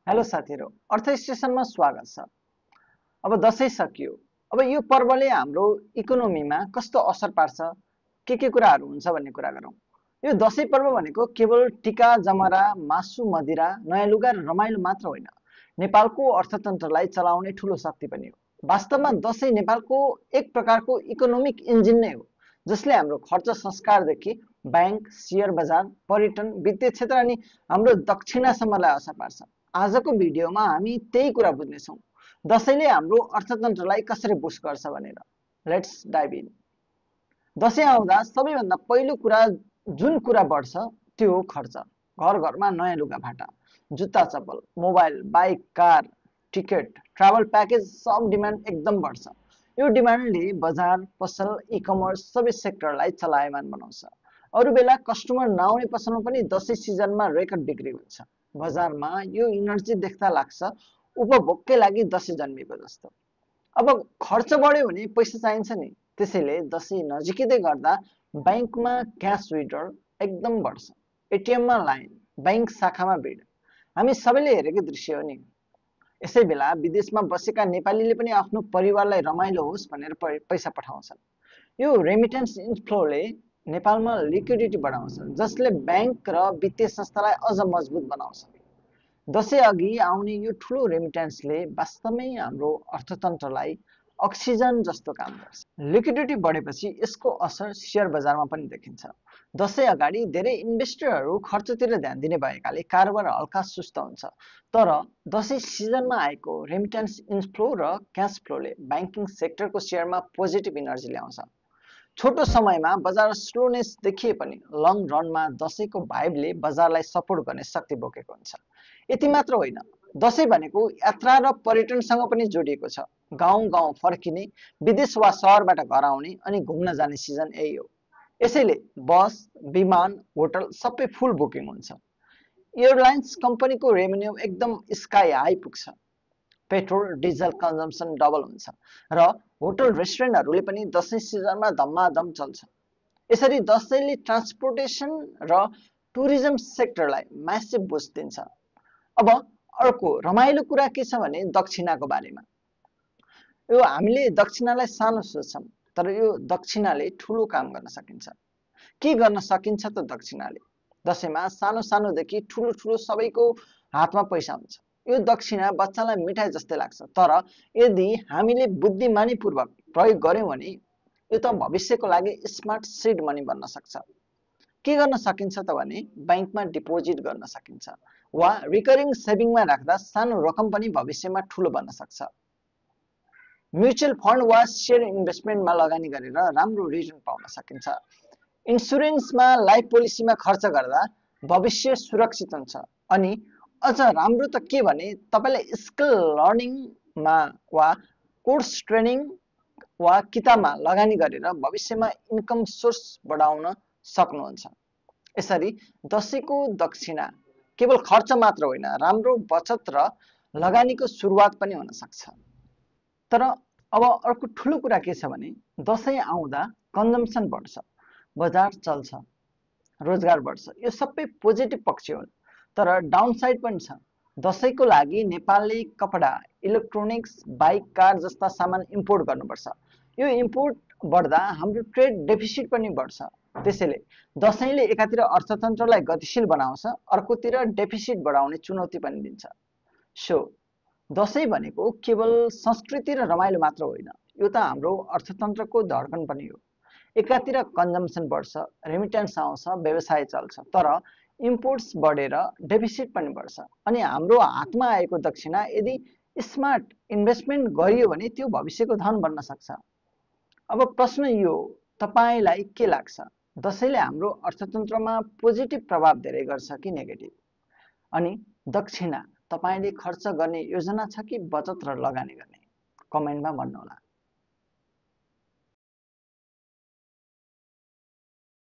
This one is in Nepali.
हेलो साथीहरु, अर्थ स्टेसनमा स्वागत छ। अब दशैं सकियो। अब यो पर्वले हाम्रो इकोनोमीमा कस्तो असर पार्छ, के कुराहरू हुन्छ भन्ने कुरा गरौँ। यो दशैं पर्व भनेको केवल टिका, जमरा, मासु, मदिरा, नयाँ लुगा र रमाइलो मात्र होइन, नेपालको अर्थतन्त्रलाई चलाउने ठूलो शक्ति पनि हो। वास्तवमा दशैं नेपालको एक प्रकारको इकोनोमिक इन्जिन नै हो, जसले हाम्रो खर्च संस्कारदेखि बैंक, शेयर बजार, पर्यटन, वित्तीय क्षेत्र अनि हाम्रो दक्षिणासम्मलाई असर पार्छ। आजको भिडियोमा हामी त्यही कुरा बुझ्नेछौँ। दशैंले हाम्रो अर्थतन्त्रलाई कसरी बुस्ट गर्छ भनेर। Let's dive in. दशैं आउँदा सबैभन्दा पहिलो कुरा जुन कुरा बढ्छ त्यो हो खर्च। घर घरमा नयाँ लुगा फाटा, जुत्ता चप्पल, mobile, bike, car, ticket, travel package सब डिमान्ड एकदम बढ्छ। यो डिमान्डले बजार, पसल, ई कमर्स सबै सेक्टरलाई चलायमान बनाउँछ। अरू बेला कस्टमर नआउने पसलमा पनि दशैं सिजनमा रेकर्ड बिक्री हुन्छ। बजारमा यो इनर्जी देख्दा लाग्छ उपभोगकै लागि दशैं जन्मिएको जस्तो। अब खर्च बढ्यो भने पैसा चाहिन्छ नि, त्यसैले दशैं नजिकै गर्दा बैंकमा क्यास विड्रल एकदम बढ्छ। एटिएममा लाइन, बैंक शाखामा भिड, हामी सबैले हेरेकै दृश्य हो नि। यसै बेला विदेशमा बसेका नेपालीले पनि आफ्नो परिवारलाई रमाइलो होस् भनेर पैसा पठाउँछन्। यो रेमिटेन्स इन्फ्लोले नेपालमा लिक्विडिटी बढाउँछ, जसले बैंक र वित्तीय संस्थालाई अझ मजबुत बनाउँछ। दशैं अघि आउने यो ठूलो रेमिटेन्सले वास्तवमै हाम्रो अर्थतन्त्रलाई अक्सिजन जस्तो काम गर्छ। लिक्विडिटी बढेपछि यसको असर शेयर बजारमा पनि देखिन्छ। दशैं अगाडि धेरै इन्भेस्टरहरू खर्चतिर ध्यान दिने भएकाले कारोबार हल्का सुस्त हुन्छ। तर दशैं सिजनमा आएको रेमिटेन्स इन्फ्लो र क्याश फ्लोले बैंकिङ सेक्टरको शेयरमा पोजिटिभ इनर्जी ल्याउँछ। छोटो समयमा बजार स्लोनेस देखिए पनि लङ रनमा दशैंको भाइबले बजारलाई सपोर्ट गर्ने शक्ति बोकेको हुन्छ। यति मात्र होइन, दशैं भनेको यात्रा र पर्यटनसँग पनि जोडिएको छ। गाउँ गाउँ फर्किने, विदेश वा सहरबाट घर आउने अनि घुम्न जाने सिजन यही हो। यसैले बस, विमान, होटल सबै फुल बुकिङ हुन्छ। एयरलाइन्स कम्पनीको रेभेन्यू एकदम स्काई हाई पुग्छ। पेट्रोल, डिजल कन्जम्सन डबल हुन्छ र होटल रेस्टुरेन्टहरूले पनि दशैं सिजनमा धमाधम चल्छ। यसरी दशैंले ट्रान्सपोर्टेसन र टुरिज्म सेक्टरलाई म्यासिभ बुस्ट दिन्छ। अब अर्को रमाइलो कुरा के छ भने दक्षिणाको बारेमा। यो हामीले दक्षिणालाई सानो सोच्छौँ, तर यो दक्षिणाले ठूलो काम गर्न सकिन्छ। के गर्न सकिन्छ त दक्षिणाले? दशैंमा सानो सानोदेखि ठूलो ठूलो सबैको हातमा पैसा हुन्छ। यो दक्षिणा बच्चालाई मिठाई जस्तै लाग्छ, तर यदि हामीले बुद्धिमानीपूर्वक प्रयोग गर्यौं भने यो त भविष्यको लागि स्मार्ट सीड मनी बन्न सक्छ। के गर्न सकिन्छ त भने बैंकमा डिपोजिट गर्न सकिन्छ वा रिकरिङ सेभिङमा राख्दा सानो रकम पनि भविष्यमा ठूलो बन्न सक्छ। म्युचुअल फन्ड वा शेयर इन्भेस्टमेन्टमा लगानी गरेर राम्रो रिटर्न पाउन सकिन्छ। इन्सुरेन्समा लाइफ पोलिसीमा खर्च गर्दा भविष्य सुरक्षित हुन्छ। अनि अझ राम्रो त के भने तपाईलाई स्किल लर्निङमा वा कोर्स ट्रेनिङ वा किताबमा लगानी गरेर भविष्यमा इन्कम सोर्स बढाउन सक्नुहुन्छ। यसरी दशैंको दक्षिणा केवल खर्च मात्र होइन, राम्रो बचत र लगानीको सुरुवात पनि हुन सक्छ। तर अब अर्को ठूलो कुरा के छ भने दशैं आउँदा कन्जम्सन बढ्छ, बजार चल्छ, रोजगार बढ्छ। यो सबै पोजिटिभ पक्ष हुन्, तर डाउनसाइड पनि छ। दशैंको लागि नेपालले कपडा, इलेक्ट्रोनिक्स, बाइक, कार जस्ता सामान इम्पोर्ट गर्नुपर्छ। यो इम्पोर्ट बढ्दा हाम्रो ट्रेड डेफिसिट पनि बढ्छ। त्यसैले दशैंले एकातिर अर्थतन्त्रलाई गतिशील बनाउँछ, अर्कोतिर डेफिसिट बढाउने चुनौती पनि दिन्छ। सो दशैं भनेको केवल संस्कृति र रमाइलो मात्र होइन, यो त हाम्रो अर्थतन्त्रको धड्कन पनि हो। एकातिर कन्जम्सन बढ्छ, रेमिटेन्स आउँछ, व्यवसाय चल्छ, तर इम्पोर्ट्स बढेर डेफिसिट पनि बढ्छ। अनि हाम्रो हातमा आएको दक्षिणा यदि स्मार्ट इन्भेस्टमेन्ट गरियो भने त्यो भविष्यको धन बन्न सक्छ। अब प्रश्न यो, तपाईलाई के लाग्छ? दशैंले हाम्रो अर्थतन्त्रमा पोजिटिभ प्रभाव धेरै गर्छ कि नेगेटिभ? अनि दक्षिणा तपाईले खर्च गर्ने योजना छ कि बचत र लगानी गर्ने? कमेन्टमा भन्नुहोला।